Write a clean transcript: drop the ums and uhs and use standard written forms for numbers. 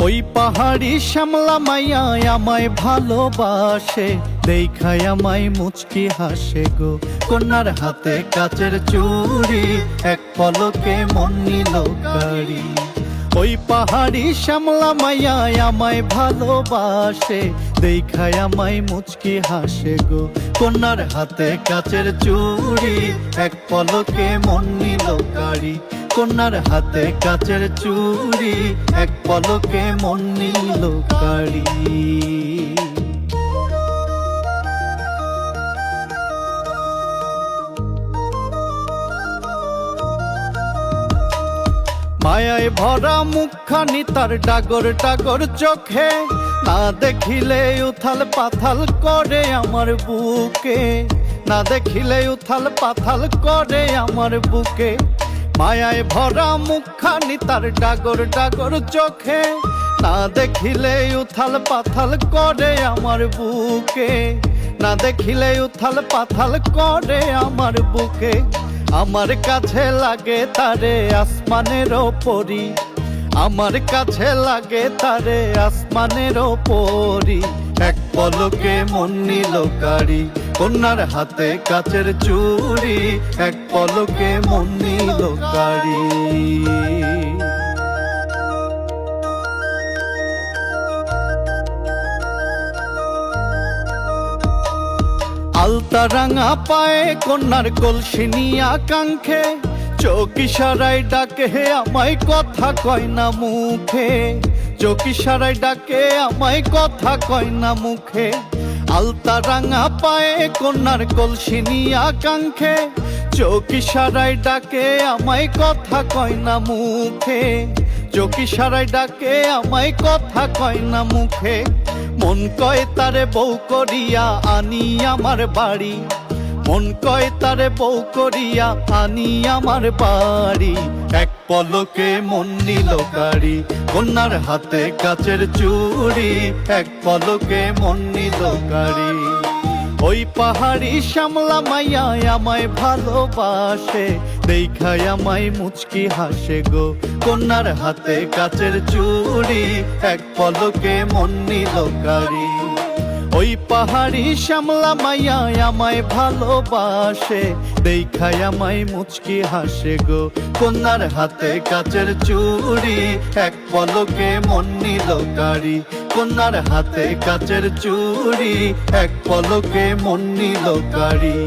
ওই পাহাড়ি শ্যামলা মাইয়া আমায় ভালোবাসে, দেখায় আমায় মুচকি হাসে গো। কন্যার হাতে কাচের চুড়ি, এক পলকে মন নিল কাড়ি। ওই পাহাড়ি শ্যামলা মাইয়া আমায় ভালোবাসে, দেখায় আমায় মুচকি হাসে গো। কন্যার হাতে কাচের চুড়ি, এক পলকে মন নিল কাড়ি। কন্যার হাতে কাচের চুড়ি, এক পলকে মন নিল কাড়ি। মায়ায় ভরা মুখখানি তার ডাগর ডাগর চোখে, না দেখিলে উথাল পাথাল করে আমার বুকে, না দেখিলে উথাল পাথাল করে আমার বুকে। মায়ায় ভরা মুখখানি তার ডাগর ডাগর চোখে, না দেখিলে উথাল পাথাল করে আমার বুকে, না দেখিলে উথাল পাথাল করে আমার বুকে। আমার কাছে লাগে তারে আসমানের পরি, আমার কাছে লাগে তারে আসমানের পরি। এক পলকে মন নিল কাড়ি, কন্যার হাতে কাচের চুড়ি, এক পলকে মন নিল কাড়ি। আলতা রাঙা পায়ে কন্যার কলসিনী আকাঙ্ক্ষে, চোখ ইশারায় ডাকে আমায় কথা কয় না মুখে, চোখ ইশারায় ডাকে আমায় কথা কয় না মুখে। আলতা রাঙা পায়ে কন্যার কলসিনী আকাঙ্ক্ষে, চোখ ইশারায় ডাকে আমায় কথা কয় না মুখে, চোখ ইশারায় ডাকে আমায় কথা কয় না মুখে। মন কয় তারে বউ করিয়া আনি আমার বাড়ি, মন কয় তারে বউ করিয়া আনি আমার বাড়ি। এক পলকে মন নিল কাড়ি, কন্যার হাতে কাচের চুড়ি, এক পলকে মন নিল কাড়ি। ওই পাহাড়ি শ্যামলা মাইয়া আমায় ভালোবাসে, দেখায় আমায় মুচকি হাসে গো। কন্যার হাতে কাচের চুড়ি, এক পলকে মন নিল কাড়ি। ওই পাহাড়ি শ্যামলা মাইয়া আমায় ভালোবাসে, দেখায় আমায় মুচকি হাসে গো। কন্যার হাতে কাচের চুড়ি, এক পলকে মন নিল কাড়ি। কন্যার হাতে কাচের চুড়ি, এক পলকে মন নিল কাড়ি।